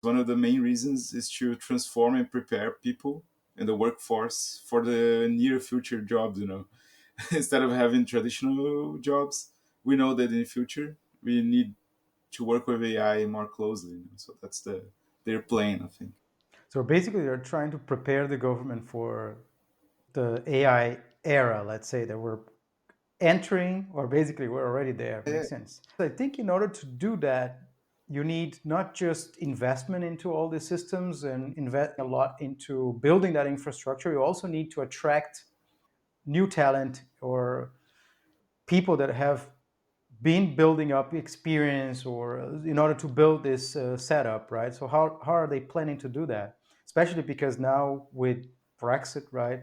One of the main reasons is to transform and prepare people in the workforce for the near future jobs. Instead of having traditional jobs, we know that in the future we need to work with AI more closely. So that's their plan, I think. So basically, they're trying to prepare the government for the AI era, let's say, that we're entering, or basically we're already there. Yeah, Makes sense. I think in order to do that, you need not just investment into all the systems and invest a lot into building that infrastructure, you also need to attract new talent or people that have been building up experience or in order to build this setup, right? So how are they planning to do that? Especially because now with Brexit, right?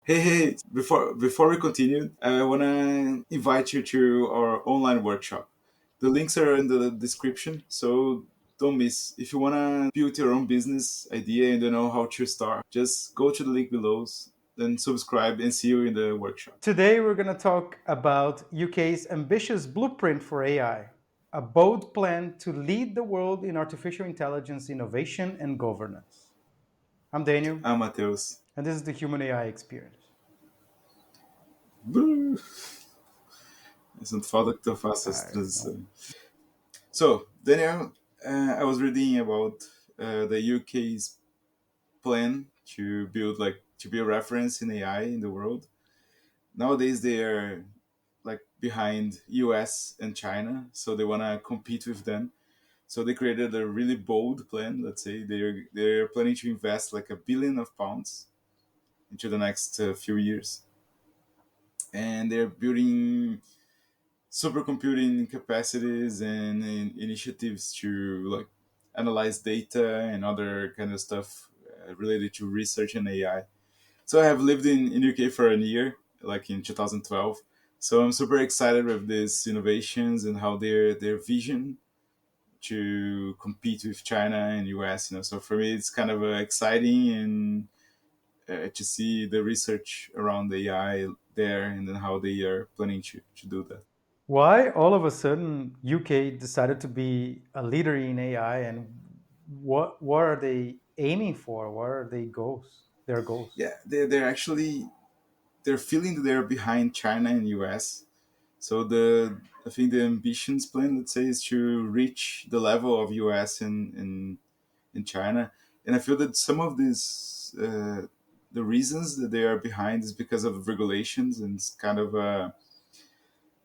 hey, before we continue, I wanna invite you to our online workshop. The links are in the description, so don't miss. If you wanna build your own business idea and don't know how to start, just go to the link below, then subscribe and see you in the workshop. Today we're going to talk about UK's ambitious blueprint for AI, a bold plan to lead the world in artificial intelligence innovation and governance. I'm Daniel, I'm Matheus. and this is the Human AI Experience. Boo! Isso não falta que tu All faças right, transição. So, Daniel, I was reading about the UK's plan to build to be a reference in AI in the world. Nowadays, they are like behind US and China, so they want to compete with them. So they created a really bold plan. Let's say they're planning to invest like £1 billion into the next few years, and they're building supercomputing capacities and initiatives to like analyze data and other kind of stuff related to research and AI. So I have lived in UK for a year, like in 2012. So I'm super excited with these innovations and how their vision to compete with China and US. So for me, it's kind of exciting and to see the research around AI there and then how they are planning to do that. why all of a sudden UK decided to be a leader in AI, and what are they aiming for? What are they goals? Their goals? Yeah, they're feeling that they're behind China and US. So I think the ambitions plan, let's say, is to reach the level of US in China. And I feel that some of these the reasons that they are behind is because of regulations and it's kind of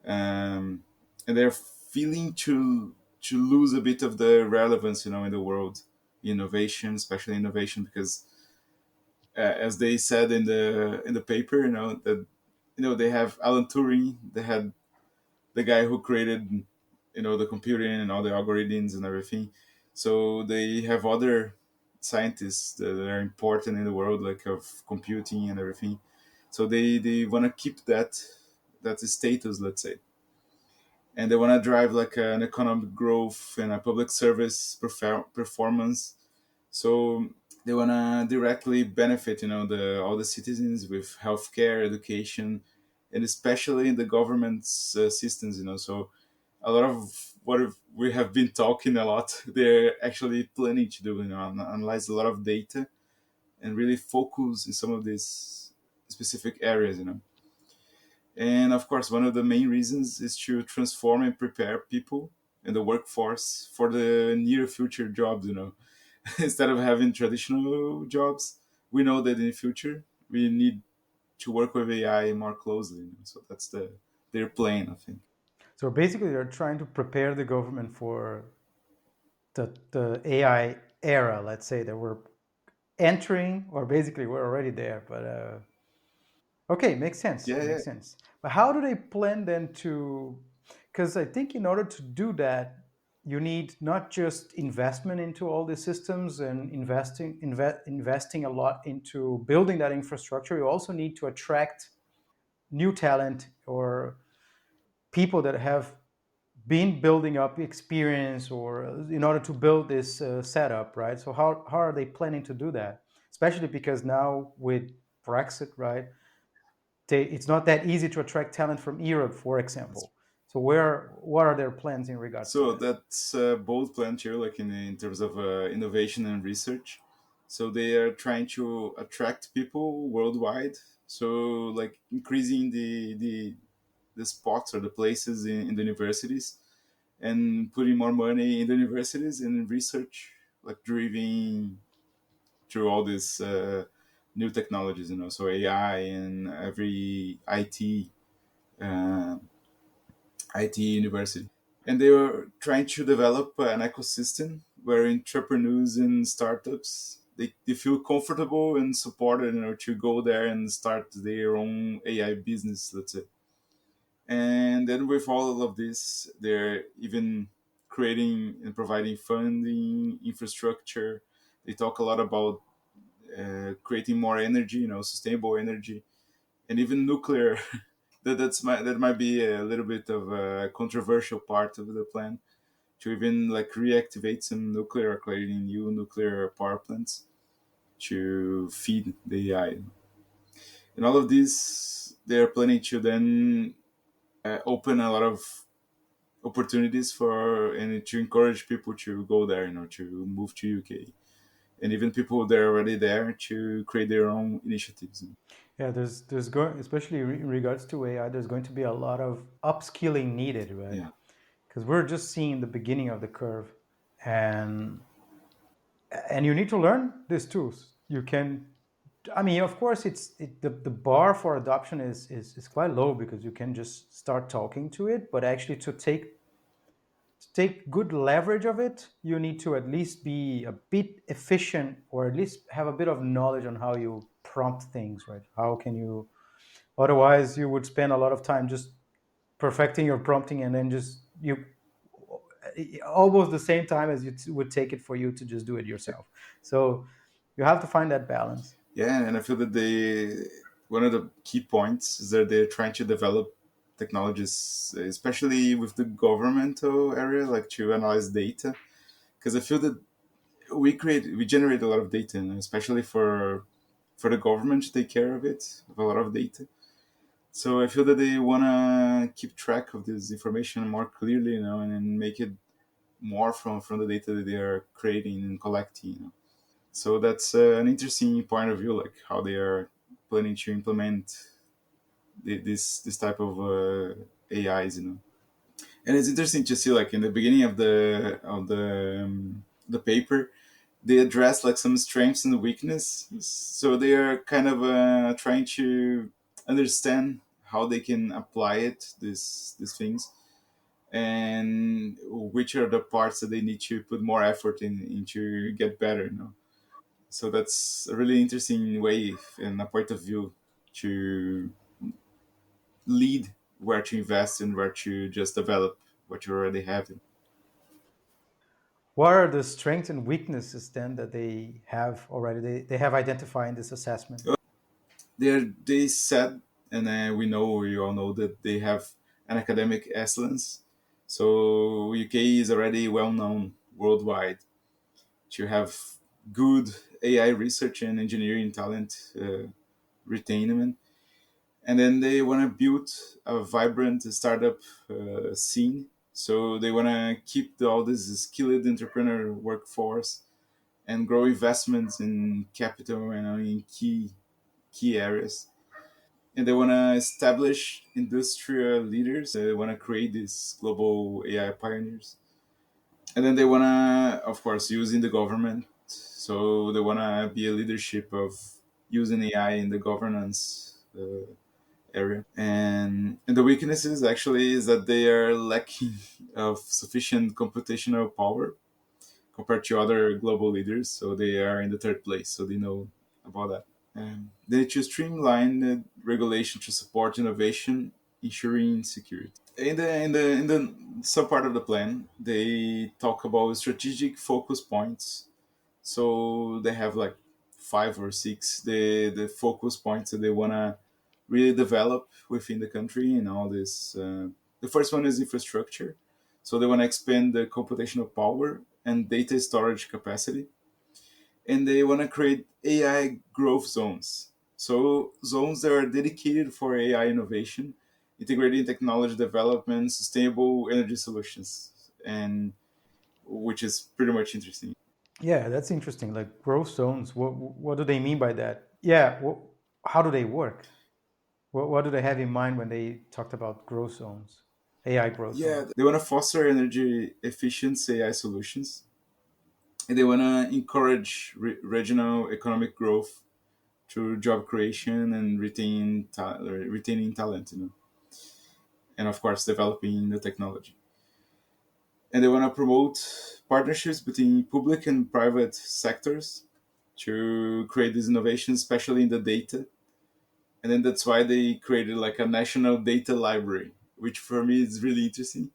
and they're feeling to lose a bit of the relevance, in the world innovation, especially innovation, because as they said in the paper, that they have Alan Turing, they had the guy who created the computing and all the algorithms and everything. So they have other scientists that are important in the world, like of computing and everything. So they want to keep that status, let's say, and they want to drive like an economic growth and a public service performance. So they want to directly benefit, the all the citizens with healthcare, education, and especially in the government's systems. So a lot of what we have been talking a lot, they're actually planning to do, analyze a lot of data and really focus in some of these specific areas. And of course, one of the main reasons is to transform and prepare people in the workforce for the near future jobs. Instead of having traditional jobs, we know that in the future we need to work with AI more closely. So that's their plan, I think. So basically, they're trying to prepare the government for the AI era, let's say, that we're entering, or basically we're already there. But okay, makes sense. Yeah, yeah, Makes sense. But how do they plan then to? Because I think in order to do that, you need not just investment into all the systems and investing a lot into building that infrastructure. You also need to attract new talent or people that have been building up experience or in order to build this setup, right? So how are they planning to do that? Especially because now with Brexit, right? it's not that easy to attract talent from Europe, for example. So what are their plans in regards to So this? that's both planned here, like in terms of innovation and research. So they are trying to attract people worldwide. So like increasing the spots or the places in the universities and putting more money in the universities and in research, like driving through all these new technologies, so AI and every uh, IT university. And they were trying to develop an ecosystem where entrepreneurs and startups they feel comfortable and supported, to go there and start their own AI business, let's say. And then with all of this, they're even creating and providing funding, infrastructure. They talk a lot about creating more energy, sustainable energy, and even nuclear. That might be a little bit of a controversial part of the plan, to even like reactivate some nuclear, creating new nuclear power plants to feed the AI. And all of this, they are planning to then open a lot of opportunities for and to encourage people to go there, to move to UK, and even people that are already there to create their own initiatives. Yeah, there's going, especially in regards to AI, there's going to be a lot of upskilling needed, right? Yeah, Because we're just seeing the beginning of the curve, and you need to learn these tools. You can, I mean, of course, the bar for adoption is quite low because you can just start talking to it, but actually to take good leverage of it, you need to at least be a bit efficient, or at least have a bit of knowledge on how you prompt things, right? How can you, otherwise you would spend a lot of time just perfecting your prompting, and then just you almost the same time as would take it for you to just do it yourself. So you have to find that balance. yeah, and I feel that one of the key points is that they're trying to develop technologies, especially with the governmental area, like to analyze data, because I feel that we generate a lot of data, especially for the government to take care of it, of a lot of data. So I feel that they wanna keep track of this information more clearly, and then make it more from the data that they are creating and collecting. So that's an interesting point of view, like how they are planning to implement this type of AIs. And it's interesting to see, like in the beginning of the paper, they address like some strengths and weakness. So they are kind of trying to understand how they can apply it, these things, and which are the parts that they need to put more effort into get better. So that's a really interesting way and a point of view to lead where to invest and where to just develop what you already have. What are the strengths and weaknesses then that they have already? They have identified in this assessment. They said, and we all know that they have an academic excellence. So UK is already well known worldwide to have good AI research and engineering talent retainment. And then they want to build a vibrant startup scene. So they want to keep all this skilled entrepreneur workforce and grow investments in capital and in key areas. And they want to establish industrial leaders. They want to create these global AI pioneers. And then they want to, of course, use in the government. So they want to be a leadership of using AI in the governance area. And the weaknesses actually is that they are lacking of sufficient computational power compared to other global leaders. So they are in the third place. So they know about that. They to streamline the regulation to support innovation, ensuring security. In the sub part of the plan, they talk about strategic focus points. So they have like five or six the focus points that they wanna really develop within the country and all this. The first one is infrastructure. So they want to expand the computational power and data storage capacity, and they want to create AI growth zones. So zones that are dedicated for AI innovation, integrating technology development, sustainable energy solutions, and which is pretty much interesting. Yeah, that's interesting. Like growth zones, what do they mean by that? Yeah, how do they work? What do they have in mind when they talked about growth zones, AI growth Yeah, zones? they want to foster energy efficient AI solutions, and they want to encourage regional economic growth through job creation and retaining talent, and of course developing the technology. And they want to promote partnerships between public and private sectors to create these innovations, especially in the data. And then that's why they created like a national data library, which for me is really interesting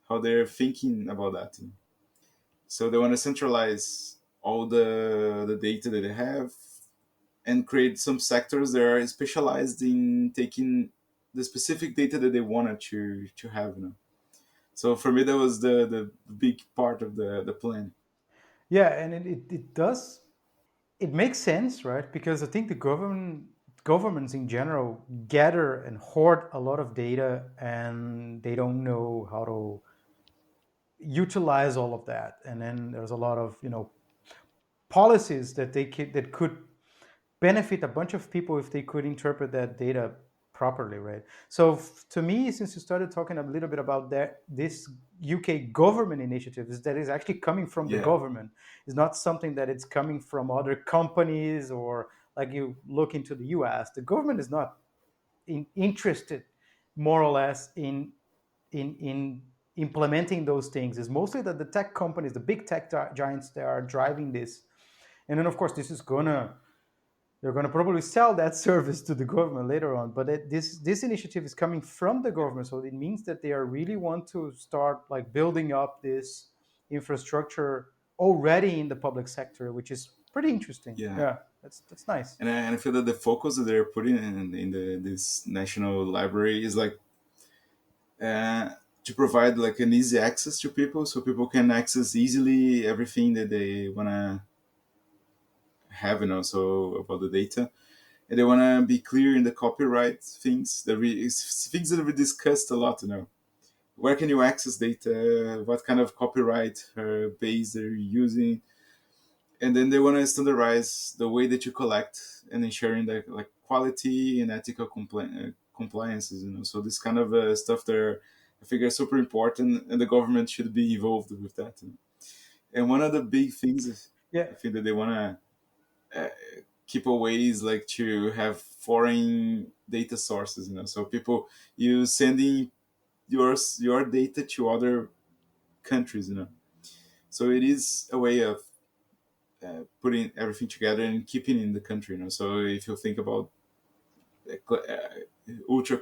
how they're thinking about that. So they want to centralize all the data that they have and create some sectors that are specialized in taking the specific data that they wanted to have. So for me, that was the big part of the plan. Yeah, and it does it makes sense, right? Because I think the governments in general gather and hoard a lot of data, and they don't know how to utilize all of that. And then there's a lot of policies that could benefit a bunch of people if they could interpret that data properly, right? So to me, since you started talking a little bit about that, this UK government initiative is that is actually coming from the Yeah, government. It's not something that it's coming from other companies or like you look into the US. The government is not interested more or less in implementing those things. It's mostly that the tech companies, the big tech giants, that are driving this. And then of course this is gonna they're going to probably sell that service to the government later on. But this initiative is coming from the government, so it means that they are really want to start like building up this infrastructure already in the public sector, which is pretty interesting. yeah. Yeah, that's nice. And I feel that the focus that they're putting in this national library is like to provide like an easy access to people, so people can access easily everything that they wanna have, so about the data, and they wanna be clear in the copyright things things that we discussed a lot. Where can you access data? What kind of copyright base they're using? And then they want to standardize the way that you collect and ensuring that like quality and ethical compliances. So this kind of stuff there, I figure is super important, and the government should be involved with that. And one of the big things Yeah, I think that they want to keep away is like to have foreign data sources. So people you sending your data to other countries. So it is a way of putting everything together and keeping in the country. So if you think about ultra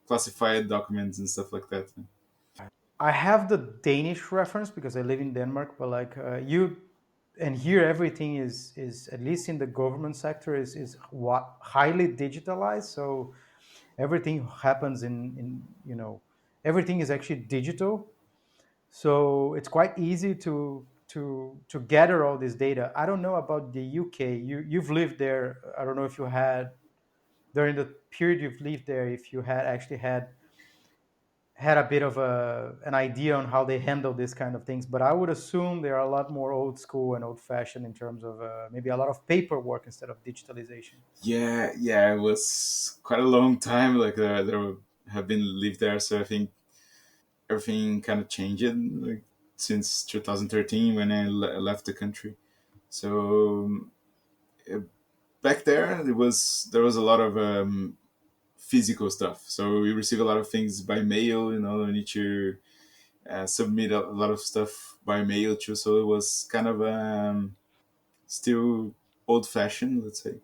classified documents and stuff like that. I have the Danish reference because I live in Denmark, but like you and here everything is at least in the government sector is what highly digitalized. So everything happens in everything is actually digital. So it's quite easy to gather all this data. I don't know about the UK. You've lived there. I don't know if you had during the period you've lived there if you had actually had a bit of an idea on how they handle this kind of things. But I would assume they are a lot more old school and old fashioned in terms of maybe a lot of paperwork instead of digitalization. Yeah, it was quite a long time. Like there have been lived there, so I think everything kind of changed like since 2013 when I left the country. So uh, back there was a lot of physical stuff. So we receive a lot of things by mail. We need to submit a lot of stuff by mail too. So it was kind of still old fashioned, let's say.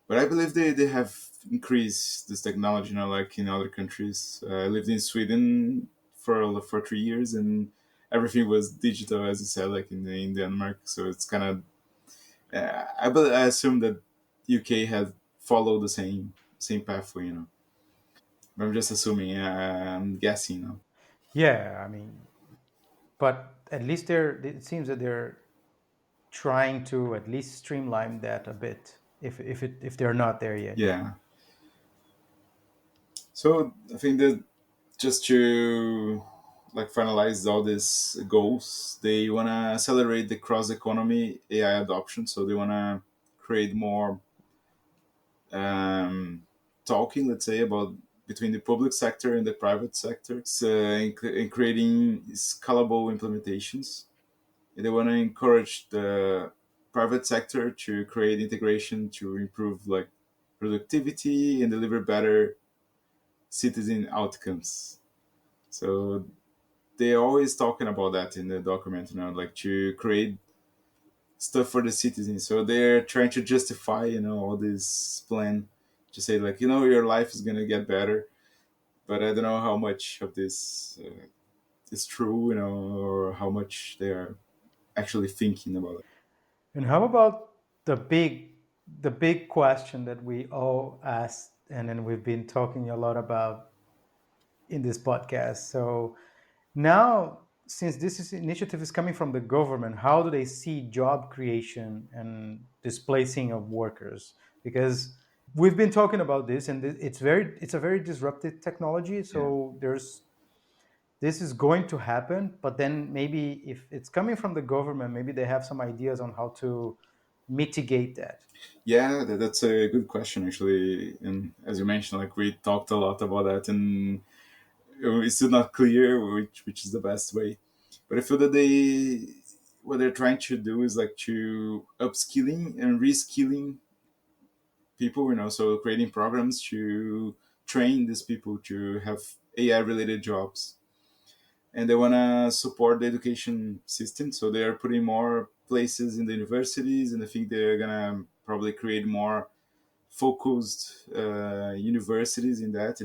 But I believe they have increased this technology, like in other countries. I lived in Sweden for 3 years, and everything was digital, as you said, like in Denmark. So it's kind of I assume that UK has followed the same pathway. I'm just assuming. I'm guessing. Yeah, I mean, but at least it seems that they're trying to at least streamline that a bit. if they're not there yet. Yeah. So I think that just to like finalize all these goals, they want to accelerate the cross economy AI adoption. So they want to create more um, talking, let's say, about between the public sector and the private sector, so, in creating scalable implementations. And they want to encourage the private sector to create integration to improve like productivity and deliver better citizen outcomes. So they're always talking about that in the document, like to create stuff for the citizens. So they're trying to justify, all this plan to say like, your life is gonna get better. But I don't know how much of this is true, or how much they are actually thinking about it. And how about the big question that we all asked, and then we've been talking a lot about in this podcast. So now, since initiative is coming from the government, how do they see job creation and displacing of workers? Because we've been talking about this, and it's a very disruptive technology. Yeah. So there's this is going to happen, but then maybe if it's coming from the government, maybe they have some ideas on how to mitigate that. Yeah, that's a good question actually. And as you mentioned, like we talked a lot about that, and it's still not clear which is the best way. But I feel that what they're trying to do is like to upskilling and reskilling people, so creating programs to train these people to have AI related jobs. And they want to support the education system, so they are putting more places in the universities, and I think they're gonna probably create more focused universities in that,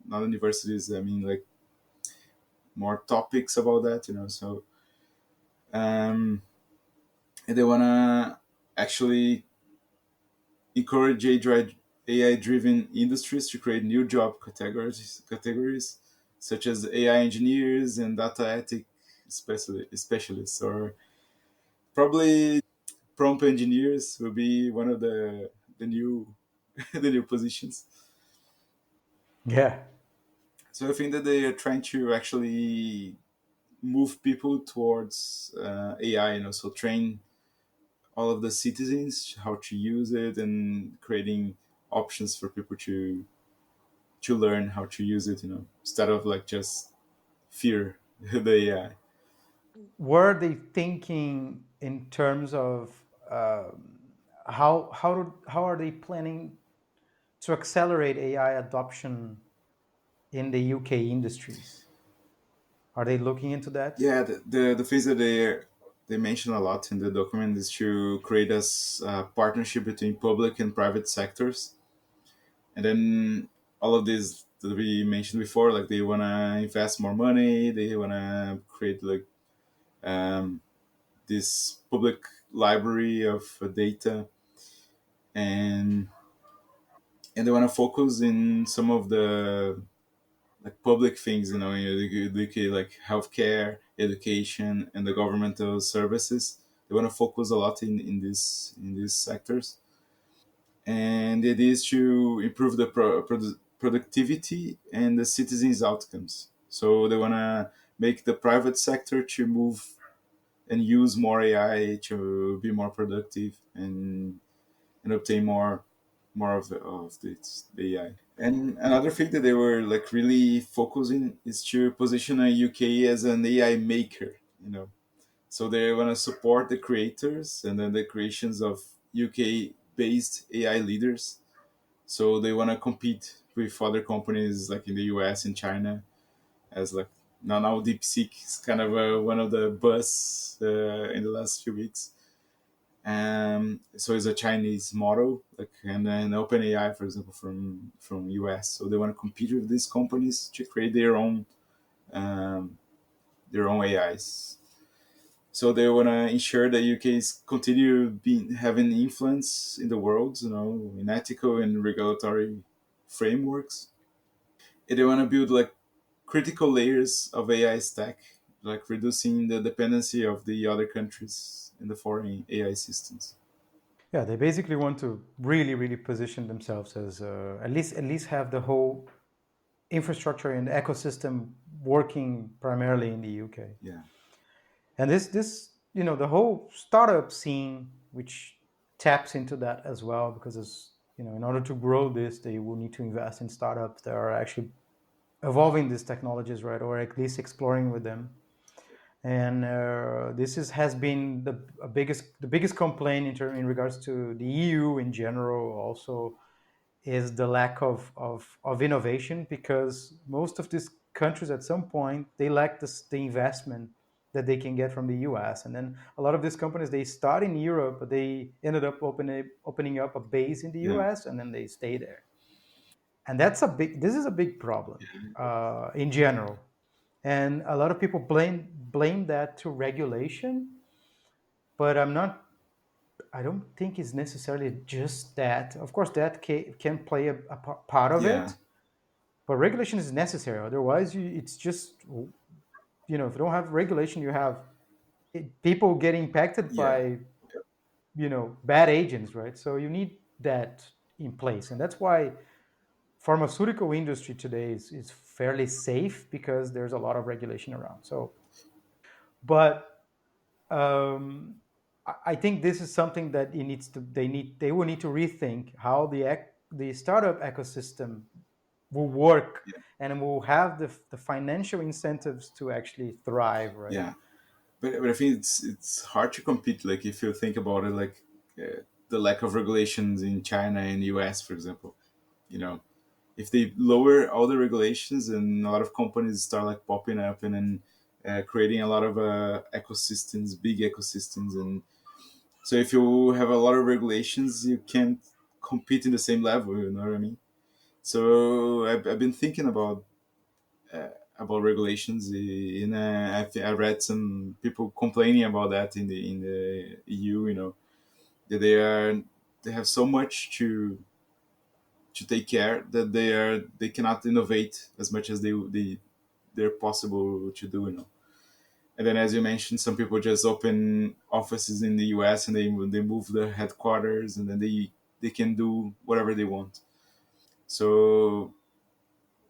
not universities, I mean like more topics about that, so um, and they want to actually encourage AI driven industries to create new job categories such as AI engineers and data ethic specialists, or probably prompt engineers will be one of the new the new positions. Yeah. So I think that they are trying to actually move people towards AI, so train all of the citizens how to use it, and creating options for people to learn how to use it, instead of like just fear the AI. Were they thinking in terms of how are they planning to accelerate AI adoption in the UK industries? Are they looking into that? Yeah, the things that they mention a lot in the document is to create partnership between public and private sectors, and then all of this that we mentioned before, like they want to invest more money, they want to create like um, this public library of data, and they want to focus in some of the like public things, like healthcare, education, and the governmental services. They want to focus a lot in these sectors, and the idea is to improve the productivity and the citizens' outcomes. So they want to make the private sector to move and use more AI to be more productive, and obtain more the AI. And another thing that they were like really focusing is to position a UK as an AI maker, So they want to support the creators and then the creations of UK based AI leaders. So they want to compete with other companies like in the US and China, as like now DeepSeek is kind of one of the buzz in the last few weeks. So it's a Chinese model, like, and then OpenAI, for example, from US. So they want to compete with these companies to create um, their own AIs. So they want to ensure that UK's continue being having influence in the world, in ethical and regulatory frameworks. And they want to build like critical layers of AI stack, like reducing the dependency of the other countries in the foreign AI systems. Yeah, they basically want to really, really position themselves as at least have the whole infrastructure and ecosystem working primarily in the UK. Yeah, And this the whole startup scene, which taps into that as well, because it's in order to grow this, they will need to invest in startups that are actually evolving these technologies, right, or at least exploring with them. And this has been the biggest complaint in regards to the EU in general. Also, is the lack of innovation, because most of these countries at some point they lack the investment that they can get from the US. And then a lot of these companies, they start in Europe, but they ended up opening up a base in the yeah, US, and then they stay there. And this is a big problem in general. And a lot of people blame that to regulation, but I don't think it's necessarily just that. Of course, that can play a part of yeah, it, but regulation is necessary. Otherwise, it's just if you don't have regulation, you have people get impacted yeah, by bad agents, right? So you need that in place, and that's why pharmaceutical industry today is fairly safe, because there's a lot of regulation around. So, but I think this is something that they will need to rethink how the startup ecosystem will work, yeah, and will have the financial incentives to actually thrive, right? yeah. But I think it's hard to compete. Like if you think about it, like the lack of regulations in China and US, for example. You know, if they lower all the regulations and a lot of companies start like popping up and then creating a lot of ecosystems, big ecosystems, and so if you have a lot of regulations, you can't compete in the same level. You know what I mean? So I've been thinking about regulations. In I read some people complaining about that in the EU. You know that they have so much to take care that they cannot innovate as much as they're possible to do. You know. And then, as you mentioned, some people just open offices in the U.S. and they move the headquarters, and then they can do whatever they want. So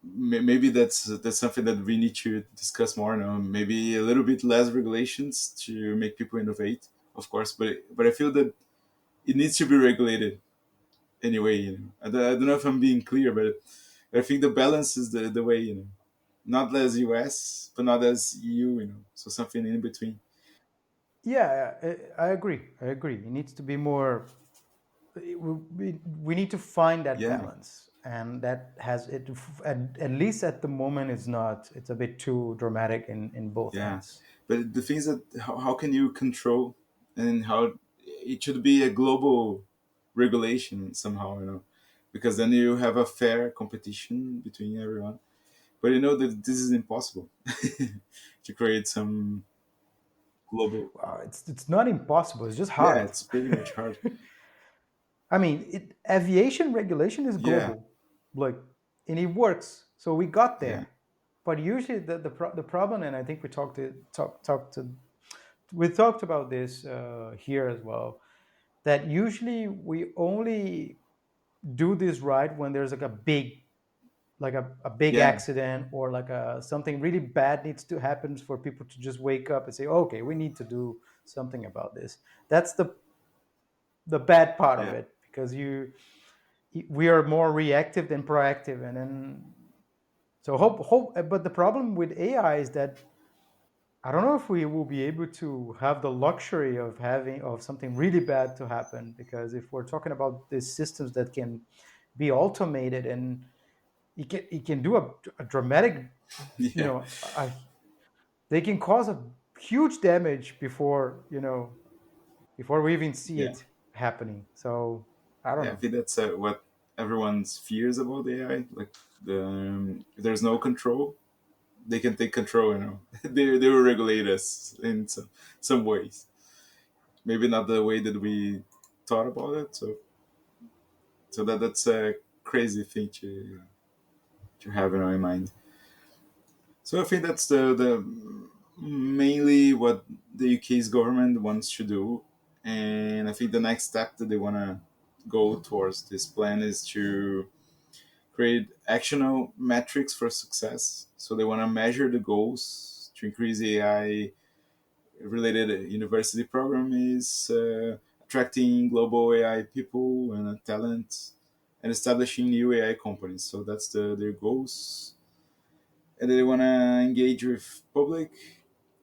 maybe that's something that we need to discuss more. You know? Maybe a little bit less regulations to make people innovate, of course. But I feel that it needs to be regulated anyway. You know? I don't know if I'm being clear, but I think the balance is the way. You know, not as US, but not as EU. You know, so something in between. Yeah, I agree. I agree. It needs to be more. We need to find that Yeah, balance, and that has it. At least at the moment, it's not. It's a bit too dramatic in both yeah. ends. But the thing is that how can you control and how it should be a global regulation somehow, you know, because then you have a fair competition between everyone. But you know that this is impossible to create some global. It's not impossible. It's just Yeah, hard. it's pretty much hard. I mean, aviation regulation is Yeah, global, like, and it works. So we got yeah, there, but usually the problem, and I think we talked about this here as well. That usually we only do this right when there's like a big yeah, accident, or like something really bad needs to happen for people to just wake up and say, okay, we need to do something about this. That's the bad part of yeah, it, because we are more reactive than proactive. And then so hope but the problem with AI is that I don't know if we will be able to have the luxury of something really bad to happen, because if we're talking about these systems that can be automated, and it can do a dramatic, you yeah, know a, they can cause a huge damage before we even see yeah, it happening. So I don't yeah. I know. think that's what everyone's fears about AI. Like if there's no control, they can take control. You know, they will regulate us in some ways. Maybe not the way that we thought about it. So that's a crazy thing to have in our mind. So I think that's the mainly what the UK's government wants to do. And I think the next step that they want to go towards this plan is to create actionable metrics for success. So they want to measure the goals to increase AI related university program is attracting global AI people and talent and establishing new AI companies. So that's their goals. And they want to engage with public.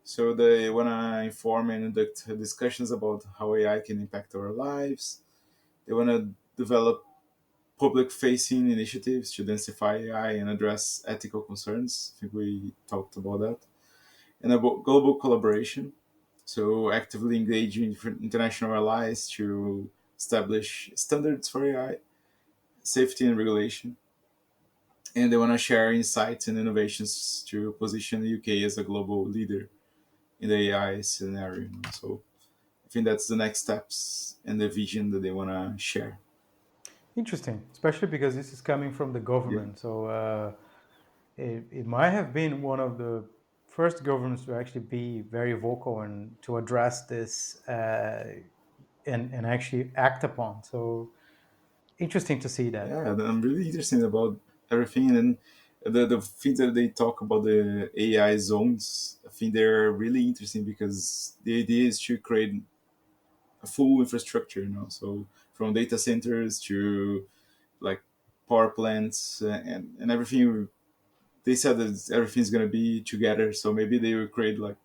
So they want to inform and conduct discussions about how AI can impact our lives. They want to develop public-facing initiatives to densify AI and address ethical concerns. I think we talked about that. And about global collaboration. So actively engaging different international allies to establish standards for AI, safety and regulation. And they want to share insights and innovations to position the UK as a global leader in the AI scenario. So I think that's the next steps and the vision that they want to share. Interesting, especially because this is coming from the Yeah, government. So it might have been one of the first governments to actually be very vocal and to address this and actually act upon. So interesting to see that. yeah, I'm really interested about everything, and the things that they talk about the AI zones. I think they're really interesting because the idea is to create a full infrastructure, so from data centers to like power plants and everything. They said that everything's gonna be together, so maybe they will create like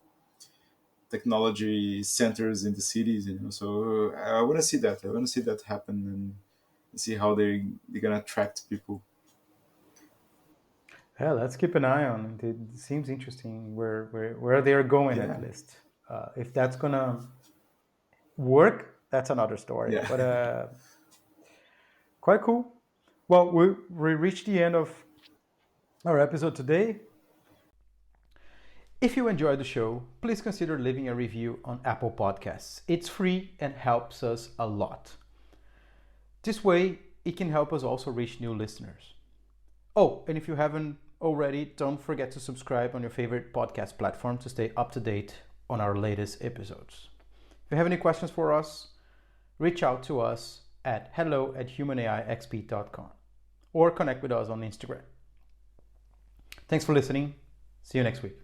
technology centers in the cities, So I want to see that. I want to see that happen and see how they're gonna attract people. Yeah, let's keep an eye on it. It seems interesting where they are going at Yeah, least. If that's gonna work, that's another story. yeah, But quite cool. Well, we reached the end of our episode today. If you enjoyed the show, please consider leaving a review on Apple Podcasts. It's free and helps us a lot. This way, it can help us also reach new listeners. Oh, and if you haven't already, don't forget to subscribe on your favorite podcast platform to stay up to date on our latest episodes. If you have any questions for us, reach out to us at hello@humanaixp.com or connect with us on Instagram. Thanks for listening. See you next week.